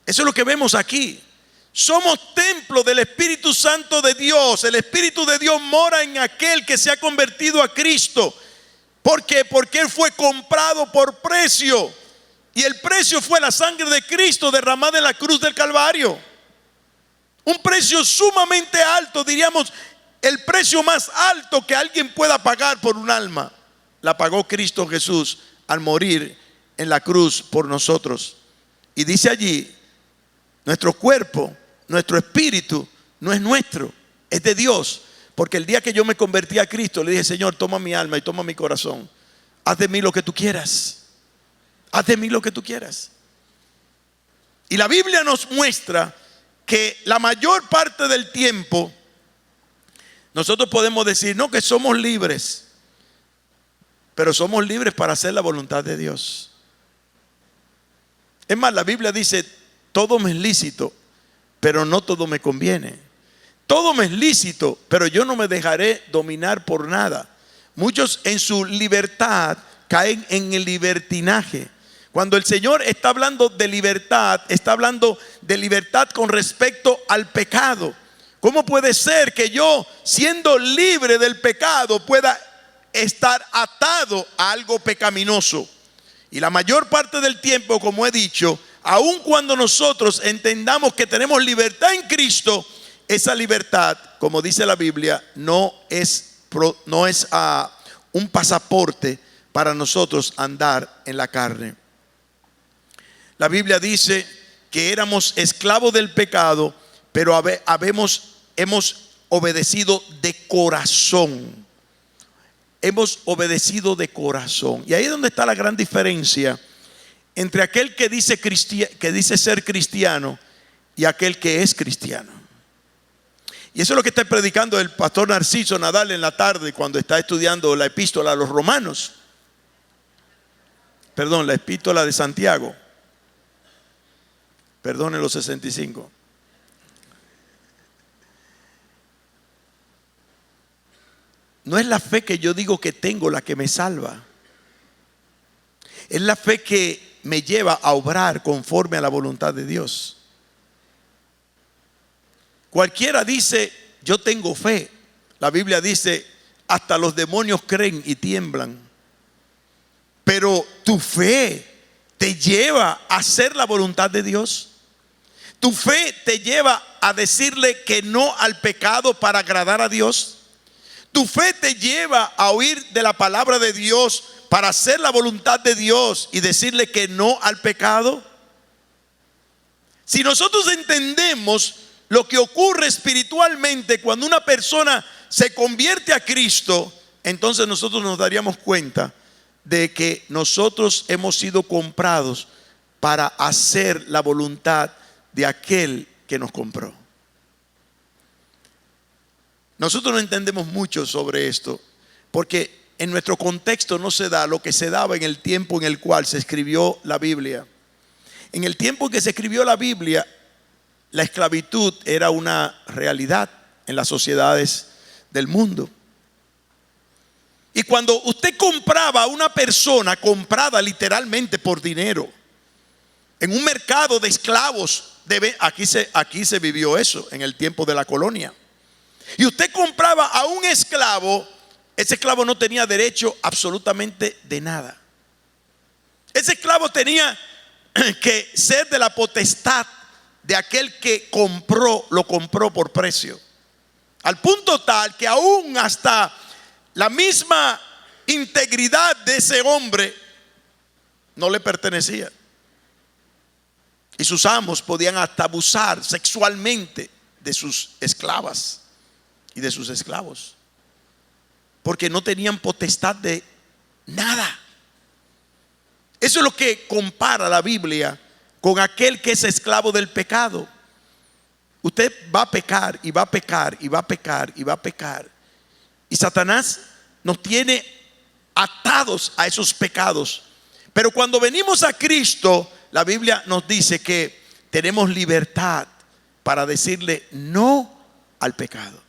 Eso es lo que vemos aquí. Somos templo del Espíritu Santo de Dios. El Espíritu de Dios mora en aquel que se ha convertido a Cristo. ¿Por qué? Porque Él fue comprado por precio. Y el precio fue la sangre de Cristo derramada en la cruz del Calvario. Un precio sumamente alto, diríamos, el precio más alto que alguien pueda pagar por un alma. La pagó Cristo Jesús al morir en la cruz por nosotros. Y dice allí, nuestro cuerpo, nuestro espíritu no es nuestro, es de Dios. Porque el día que yo me convertí a Cristo, le dije, Señor, toma mi alma y toma mi corazón. Haz de mí lo que tú quieras. Haz de mí lo que tú quieras. Y la Biblia nos muestra que la mayor parte del tiempo nosotros podemos decir, no, que somos libres, pero somos libres para hacer la voluntad de Dios. Es más, la Biblia dice, todo me es lícito, pero no todo me conviene. Todo me es lícito, pero yo no me dejaré dominar por nada. Muchos en su libertad caen en el libertinaje. Cuando el Señor está hablando de libertad, está hablando de libertad con respecto al pecado. ¿Cómo puede ser que yo, siendo libre del pecado, pueda estar atado a algo pecaminoso? Y la mayor parte del tiempo, como he dicho, aun cuando nosotros entendamos que tenemos libertad en Cristo, esa libertad, como dice la Biblia, no es un pasaporte para nosotros andar en la carne. La Biblia dice que éramos esclavos del pecado, pero hemos obedecido de corazón. Hemos obedecido de corazón. Y ahí es donde está la gran diferencia entre aquel que dice ser cristiano y aquel que es cristiano. Y eso es lo que está predicando el pastor Narciso Nadal en la tarde cuando está estudiando la epístola a los romanos. Perdón, la epístola de Santiago. Perdone los 65. No es la fe que yo digo que tengo la que me salva. Es la fe que me lleva a obrar conforme a la voluntad de Dios. Cualquiera dice, yo tengo fe. La Biblia dice, hasta los demonios creen y tiemblan. Pero tu fe te lleva a hacer la voluntad de Dios. Tu fe te lleva a decirle que no al pecado para agradar a Dios. Tu fe te lleva a oír de la palabra de Dios para hacer la voluntad de Dios y decirle que no al pecado. Si nosotros entendemos lo que ocurre espiritualmente cuando una persona se convierte a Cristo, entonces nosotros nos daríamos cuenta de que nosotros hemos sido comprados para hacer la voluntad de aquel que nos compró. Nosotros no entendemos mucho sobre esto porque en nuestro contexto no se da lo que se daba en el tiempo en el cual se escribió la Biblia. En el tiempo en que se escribió la Biblia, la esclavitud era una realidad en las sociedades del mundo. Y cuando usted compraba a una persona, comprada literalmente por dinero, en un mercado de esclavos, aquí se vivió eso en el tiempo de la colonia. y usted compraba a un esclavo, ese esclavo no tenía derecho absolutamente de nada. Ese esclavo tenía que ser de la potestad de aquel que lo compró por precio. Al punto tal que aún hasta la misma integridad de ese hombre no le pertenecía. Y sus amos podían hasta abusar sexualmente de sus esclavas y de sus esclavos, porque no tenían potestad de nada. Eso es lo que compara la Biblia con aquel que es esclavo del pecado. Usted va a pecar y va a pecar y va a pecar y va a pecar, y Satanás nos tiene atados a esos pecados. Pero cuando venimos a Cristo, la Biblia nos dice que tenemos libertad para decirle no al pecado,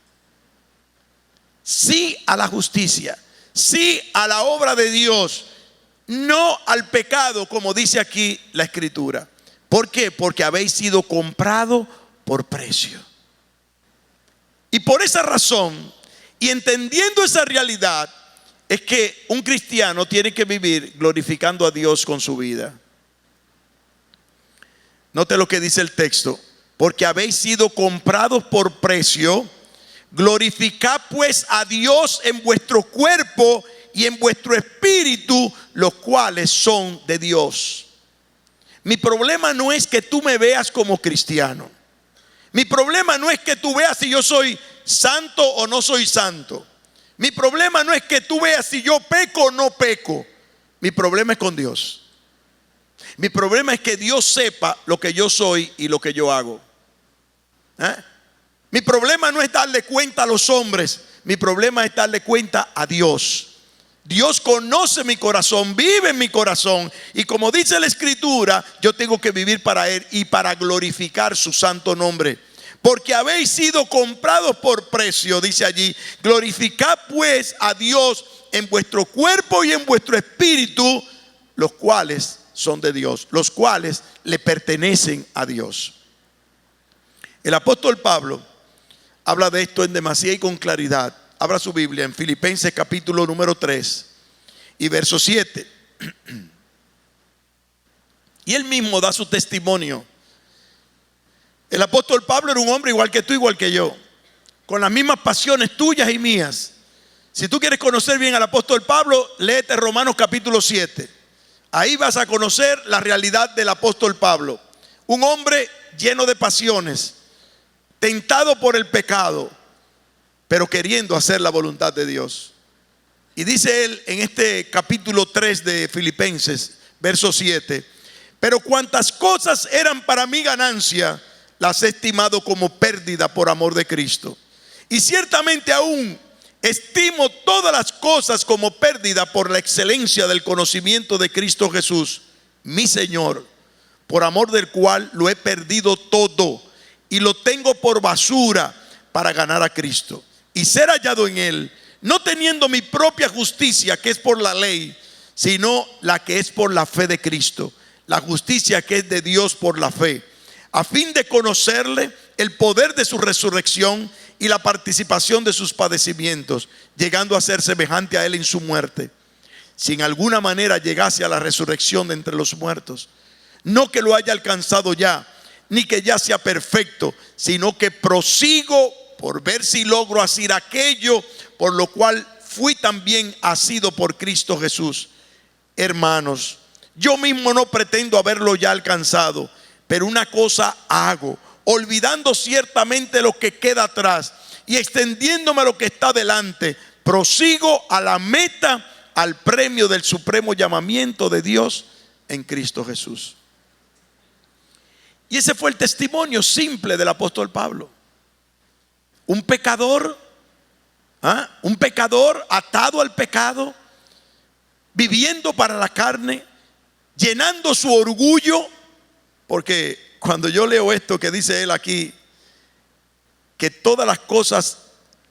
sí a la justicia, sí a la obra de Dios, no al pecado, como dice aquí la Escritura. ¿Por qué? Porque habéis sido comprado por precio. Y por esa razón, y entendiendo esa realidad, es que un cristiano tiene que vivir glorificando a Dios con su vida. Note lo que dice el texto: porque habéis sido comprados por precio, glorificad pues a Dios en vuestro cuerpo y en vuestro espíritu, los cuales son de Dios. Mi problema no es que tú me veas como cristiano. Mi problema no es que tú veas si yo soy santo o no soy santo. Mi problema no es que tú veas si yo peco o no peco. Mi problema es con Dios. Mi problema es que Dios sepa lo que yo soy y lo que yo hago. Mi problema no es darle cuenta a los hombres. Mi problema es darle cuenta a Dios. Dios conoce mi corazón, vive en mi corazón, y como dice la Escritura, yo tengo que vivir para Él y para glorificar su santo nombre. Porque habéis sido comprados por precio, dice allí, glorificad pues a Dios en vuestro cuerpo y en vuestro espíritu, los cuales son de Dios, los cuales le pertenecen a Dios. El apóstol Pablo habla de esto en demasía y con claridad. Abra su Biblia en Filipenses capítulo número 3 y verso 7. Y él mismo da su testimonio. El apóstol Pablo era un hombre igual que tú, igual que yo, con las mismas pasiones tuyas y mías. Si tú quieres conocer bien al apóstol Pablo, léete Romanos capítulo 7. Ahí vas a conocer la realidad del apóstol Pablo. Un hombre lleno de pasiones, tentado por el pecado, pero queriendo hacer la voluntad de Dios. Y dice él en este capítulo 3 de Filipenses, verso 7: pero cuantas cosas eran para mi ganancia, las he estimado como pérdida por amor de Cristo. Y ciertamente aún estimo todas las cosas como pérdida por la excelencia del conocimiento de Cristo Jesús, mi Señor, por amor del cual lo he perdido todo y lo tengo por basura para ganar a Cristo y ser hallado en Él, no teniendo mi propia justicia, que es por la ley, sino la que es por la fe de Cristo, la justicia que es de Dios por la fe, a fin de conocerle, el poder de su resurrección y la participación de sus padecimientos, llegando a ser semejante a Él en su muerte, si en alguna manera llegase a la resurrección de entre los muertos. No que lo haya alcanzado ya, ni que ya sea perfecto, sino que prosigo por ver si logro hacer aquello por lo cual fui también asido por Cristo Jesús. Hermanos, yo mismo no pretendo haberlo ya alcanzado, pero una cosa hago, olvidando ciertamente lo que queda atrás y extendiéndome a lo que está delante, prosigo a la meta, al premio del supremo llamamiento de Dios en Cristo Jesús. Y ese fue el testimonio simple del apóstol Pablo. Un pecador atado al pecado, viviendo para la carne, llenando su orgullo. Porque cuando yo leo esto que dice él aquí, que todas las cosas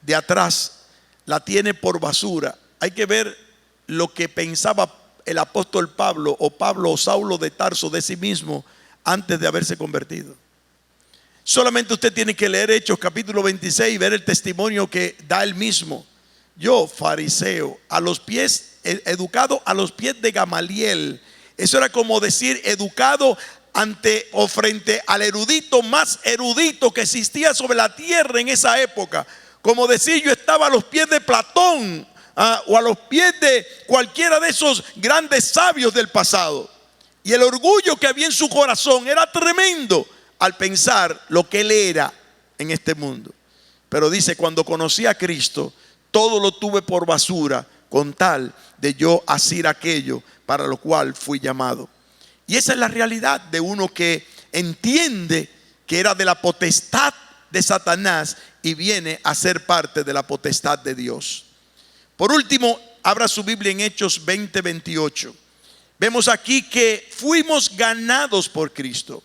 de atrás la tiene por basura, hay que ver lo que pensaba el apóstol Pablo o Saulo de Tarso de sí mismo antes de haberse convertido. Solamente usted tiene que leer Hechos capítulo 26 y ver el testimonio que da él mismo. Yo, fariseo, a los pies, educado a los pies de Gamaliel. Eso era como decir educado ante o frente al erudito más erudito que existía sobre la tierra en esa época. Como decir, yo estaba a los pies de Platón, o a los pies de cualquiera de esos grandes sabios del pasado. Y el orgullo que había en su corazón era tremendo al pensar lo que él era en este mundo. Pero dice, cuando conocí a Cristo, todo lo tuve por basura con tal de yo hacer aquello para lo cual fui llamado. Y esa es la realidad de uno que entiende que era de la potestad de Satanás y viene a ser parte de la potestad de Dios. Por último, abra su Biblia en Hechos 20:28. Vemos aquí que fuimos ganados por Cristo.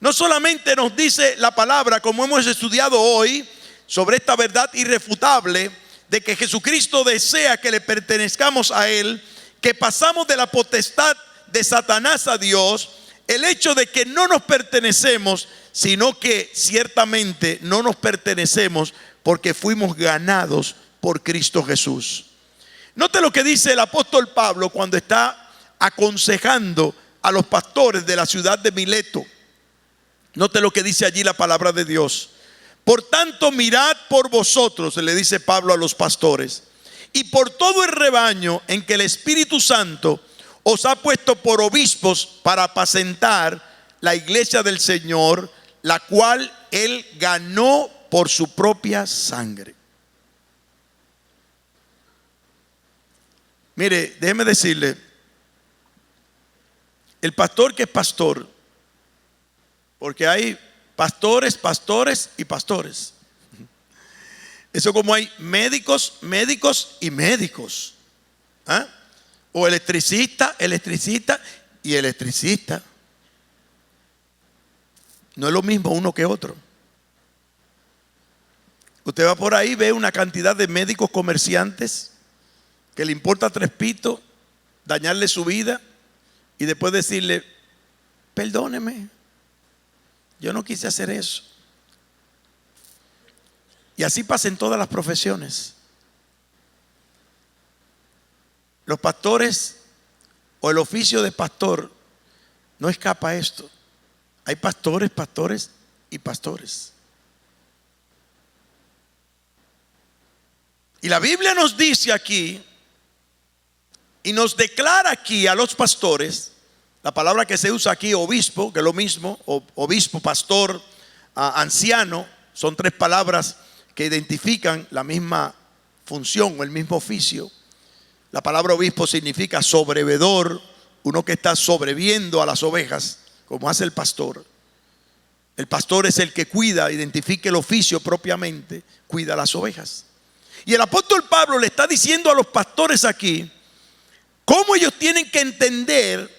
No solamente nos dice la palabra, como hemos estudiado hoy, sobre esta verdad irrefutable de que Jesucristo desea que le pertenezcamos a Él, que pasamos de la potestad de Satanás a Dios, el hecho de que no nos pertenecemos, sino que ciertamente no nos pertenecemos porque fuimos ganados por Cristo Jesús. Note lo que dice el apóstol Pablo cuando está aconsejando a los pastores de la ciudad de Mileto. Note lo que dice allí la palabra de Dios. Por tanto, mirad por vosotros, le dice Pablo a los pastores, y por todo el rebaño en que el Espíritu Santo os ha puesto por obispos para apacentar la iglesia del Señor, la cual Él ganó por su propia sangre. Mire, déjeme decirle, el pastor que es pastor, porque hay pastores, pastores y pastores. Eso como hay médicos, médicos y médicos. O electricista, electricista y electricista. No es lo mismo uno que otro. Usted va por ahí, ve una cantidad de médicos comerciantes que le importa tres pitos dañarle su vida y después decirle, perdóneme, yo no quise hacer eso. Y así pasa en todas las profesiones. Los pastores o el oficio de pastor no escapa a esto. Hay pastores, pastores y pastores. Y la Biblia nos dice aquí y nos declara aquí a los pastores, la palabra que se usa aquí, obispo, que es lo mismo, obispo, pastor, anciano, son tres palabras que identifican la misma función o el mismo oficio. La palabra obispo significa sobrevedor, uno que está sobreviendo a las ovejas, como hace el pastor. El pastor es el que cuida, identifica el oficio propiamente, cuida las ovejas. Y el apóstol Pablo le está diciendo a los pastores aquí cómo ellos tienen que entender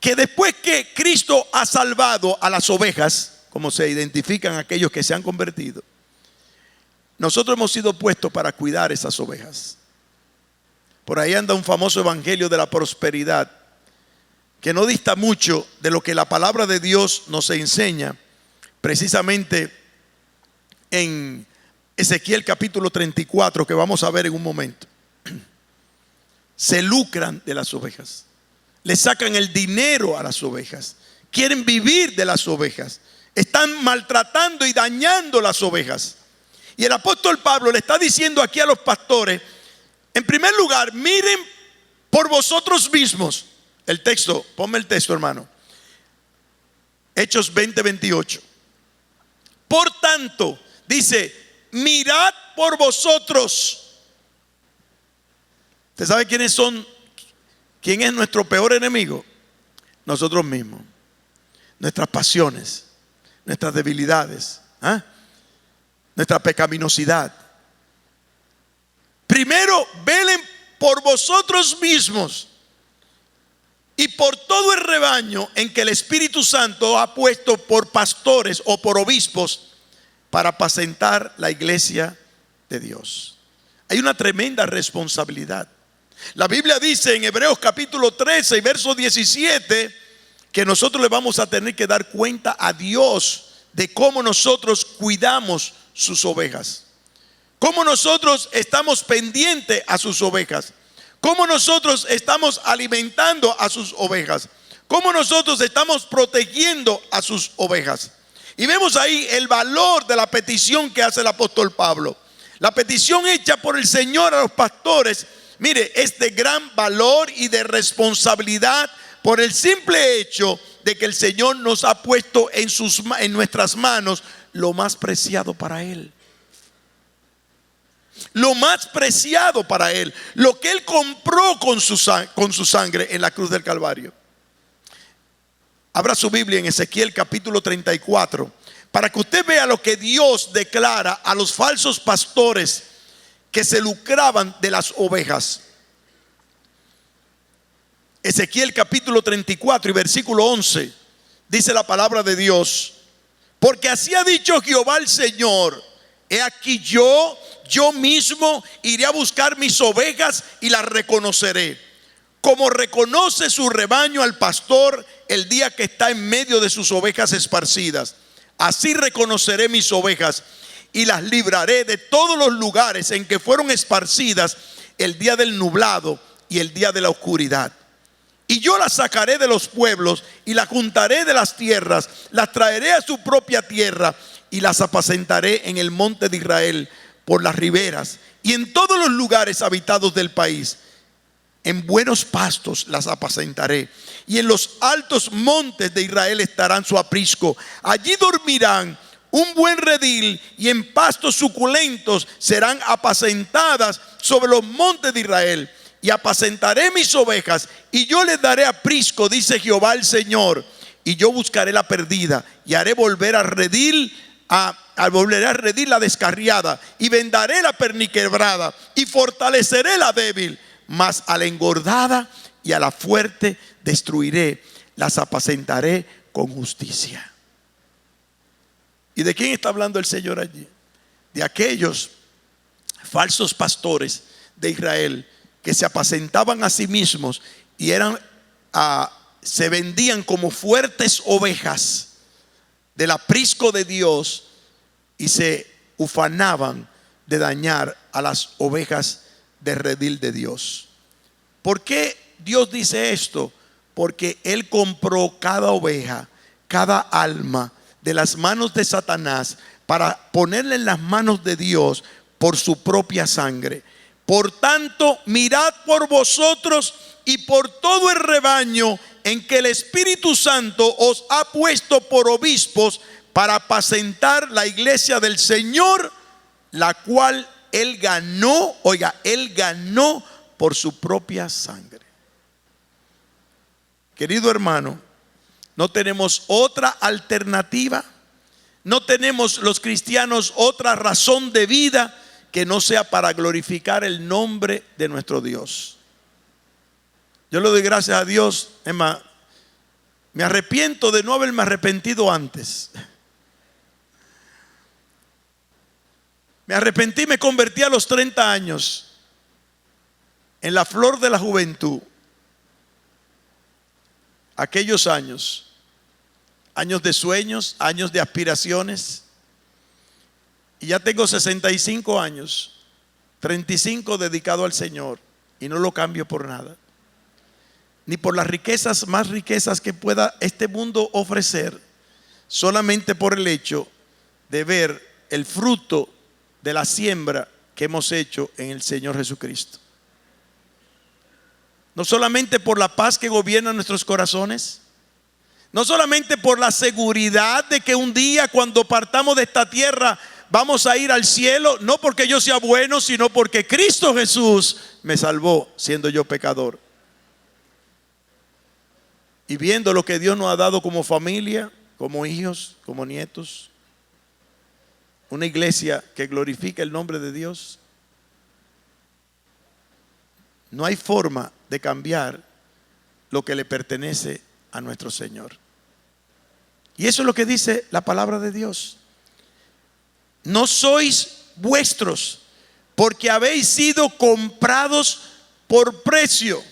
que después que Cristo ha salvado a las ovejas, como se identifican aquellos que se han convertido, nosotros hemos sido puestos para cuidar esas ovejas. Por ahí anda un famoso evangelio de la prosperidad que no dista mucho de lo que la palabra de Dios nos enseña, precisamente en Ezequiel capítulo 34, que vamos a ver en un momento. Se lucran de las ovejas, le sacan el dinero a las ovejas, quieren vivir de las ovejas, están maltratando y dañando las ovejas. Y el apóstol Pablo le está diciendo aquí a los pastores, en primer lugar, miren por vosotros mismos. El texto, ponme el texto, hermano. Hechos 20:28. Por tanto, dice, mirad por vosotros. ¿Usted sabe quién es nuestro peor enemigo? Nosotros mismos. Nuestras pasiones, nuestras debilidades, nuestra pecaminosidad. Primero, velen por vosotros mismos y por todo el rebaño en que el Espíritu Santo ha puesto por pastores o por obispos para apacentar la iglesia de Dios. Hay una tremenda responsabilidad. La Biblia dice en Hebreos capítulo 13 y verso 17 que nosotros le vamos a tener que dar cuenta a Dios de cómo nosotros cuidamos sus ovejas, cómo nosotros estamos pendientes a sus ovejas, cómo nosotros estamos alimentando a sus ovejas, cómo nosotros estamos protegiendo a sus ovejas. Y vemos ahí el valor de la petición que hace el apóstol Pablo. La petición hecha por el Señor a los pastores, mire, es de gran valor y de responsabilidad por el simple hecho de que el Señor nos ha puesto en nuestras manos lo más preciado para Él. Lo más preciado para Él, lo que Él compró con su sangre en la cruz del Calvario. Abra su Biblia en Ezequiel capítulo 34 para que usted vea lo que Dios declara a los falsos pastores que se lucraban de las ovejas. Ezequiel capítulo 34 y versículo 11 dice la palabra de Dios: porque así ha dicho Jehová el Señor, he aquí yo mismo iré a buscar mis ovejas y las reconoceré, como reconoce su rebaño al pastor el día que está en medio de sus ovejas esparcidas. Así reconoceré mis ovejas y las libraré de todos los lugares en que fueron esparcidas el día del nublado y el día de la oscuridad. Y yo las sacaré de los pueblos y las juntaré de las tierras, las traeré a su propia tierra y las apacentaré en el monte de Israel, por las riberas y en todos los lugares habitados del país. En buenos pastos las apacentaré, y en los altos montes de Israel estarán su aprisco. Allí dormirán un buen redil, y en pastos suculentos serán apacentadas sobre los montes de Israel. Y apacentaré mis ovejas, y yo les daré aprisco, dice Jehová el Señor. Y yo buscaré la perdida, y haré volver a redil volveré a redil la descarriada, y vendaré la perniquebrada, y fortaleceré la débil, mas a la engordada y a la fuerte destruiré, las apacentaré con justicia. ¿Y de quién está hablando el Señor allí? De aquellos falsos pastores de Israel que se apacentaban a sí mismos y se vendían como fuertes ovejas del aprisco de Dios, y se ufanaban de dañar a las ovejas de redil de Dios. ¿Por qué Dios dice esto? Porque Él compró cada oveja, cada alma de las manos de Satanás para ponerla en las manos de Dios por su propia sangre. Por tanto, mirad por vosotros y por todo el rebaño en que el Espíritu Santo os ha puesto por obispos para apacentar la iglesia del Señor, la cual Él ganó, Él ganó por su propia sangre. Querido hermano, no tenemos otra alternativa, no tenemos los cristianos otra razón de vida que no sea para glorificar el nombre de nuestro Dios. Yo le doy gracias a Dios. Es más, me arrepiento de no haberme arrepentido antes. Me arrepentí, me convertí a los 30 años, en la flor de la juventud. Aquellos años de sueños, años de aspiraciones. Y ya tengo 65 años, 35 dedicado al Señor, y no lo cambio por nada, ni por las riquezas, más riquezas que pueda este mundo ofrecer, solamente por el hecho de ver el fruto de la siembra que hemos hecho en el Señor Jesucristo. No solamente por la paz que gobierna nuestros corazones, no solamente por la seguridad de que un día, cuando partamos de esta tierra, vamos a ir al cielo, no porque yo sea bueno, sino porque Cristo Jesús me salvó siendo yo pecador. Y viendo lo que Dios nos ha dado como familia, como hijos, como nietos, una iglesia que glorifica el nombre de Dios, no hay forma de cambiar lo que le pertenece a nuestro Señor. Y eso es lo que dice la palabra de Dios. No sois vuestros, porque habéis sido comprados por precio.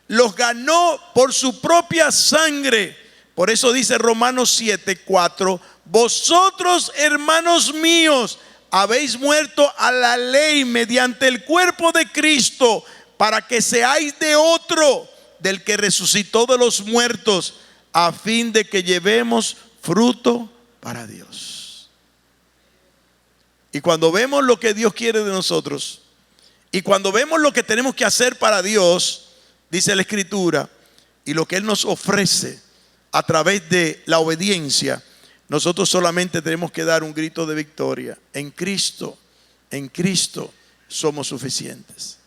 Los ganó por su propia sangre. Por eso dice Romanos 7:4: vosotros, hermanos míos, habéis muerto a la ley mediante el cuerpo de Cristo, para que seáis de otro, del que resucitó de los muertos, a fin de que llevemos fruto para Dios. Y cuando vemos lo que Dios quiere de nosotros, y cuando vemos lo que tenemos que hacer para Dios, dice la Escritura, y lo que Él nos ofrece a través de la obediencia, nosotros solamente tenemos que dar un grito de victoria. En Cristo somos suficientes.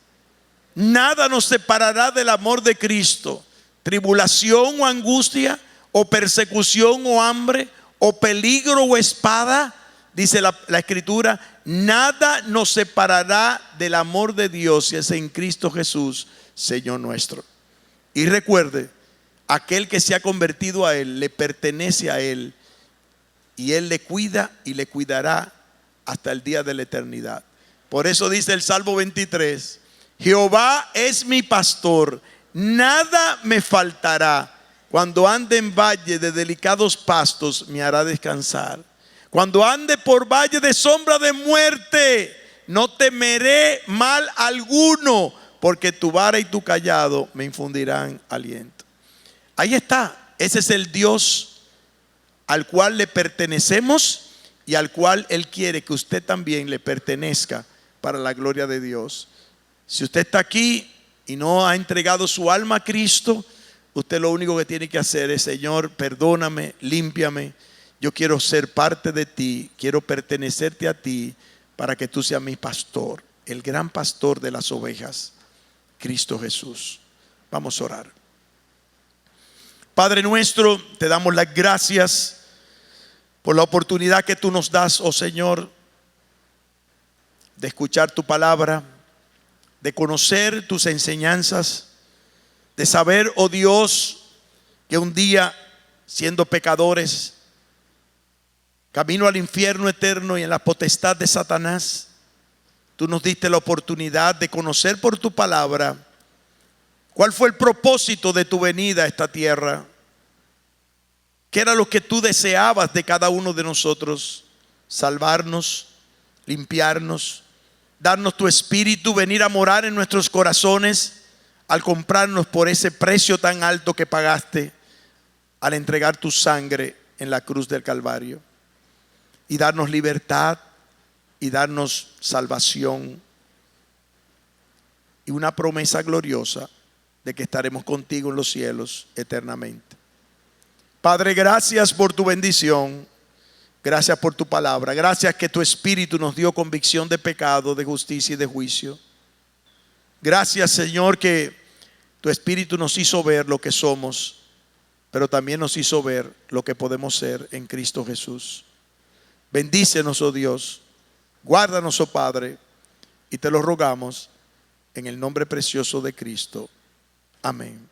Nada nos separará del amor de Cristo. Tribulación o angustia, o persecución o hambre, o peligro o espada, dice la Escritura, nada nos separará del amor de Dios si es en Cristo Jesús, Señor nuestro. Y recuerde, aquel que se ha convertido a Él, le pertenece a Él, y Él le cuida y le cuidará hasta el día de la eternidad. Por eso dice el Salmo 23, Jehová es mi pastor, nada me faltará. Cuando ande en valle de delicados pastos, me hará descansar. Cuando ande por valle de sombra de muerte, no temeré mal alguno, porque tu vara y tu cayado me infundirán aliento. Ahí está, ese es el Dios al cual le pertenecemos y al cual Él quiere que usted también le pertenezca para la gloria de Dios. Si usted está aquí y no ha entregado su alma a Cristo, usted lo único que tiene que hacer es: Señor, perdóname, límpiame, yo quiero ser parte de ti, quiero pertenecerte a ti, para que tú seas mi pastor, el gran pastor de las ovejas, Cristo Jesús. Vamos a orar. Padre nuestro, te damos las gracias por la oportunidad que tú nos das, oh Señor, de escuchar tu palabra, de conocer tus enseñanzas, de saber, oh Dios, que un día, siendo pecadores, camino al infierno eterno y en la potestad de Satanás, tú nos diste la oportunidad de conocer por tu palabra cuál fue el propósito de tu venida a esta tierra, qué era lo que tú deseabas de cada uno de nosotros: salvarnos, limpiarnos, darnos tu espíritu, venir a morar en nuestros corazones al comprarnos por ese precio tan alto que pagaste al entregar tu sangre en la cruz del Calvario, y darnos libertad y darnos salvación y una promesa gloriosa de que estaremos contigo en los cielos eternamente. Padre, gracias por tu bendición, gracias por tu palabra, gracias que tu Espíritu nos dio convicción de pecado, de justicia y de juicio. Gracias, Señor, que tu Espíritu nos hizo ver lo que somos, pero también nos hizo ver lo que podemos ser en Cristo Jesús. Bendícenos, oh Dios, guárdanos, oh Padre, y te lo rogamos en el nombre precioso de Cristo. Amén.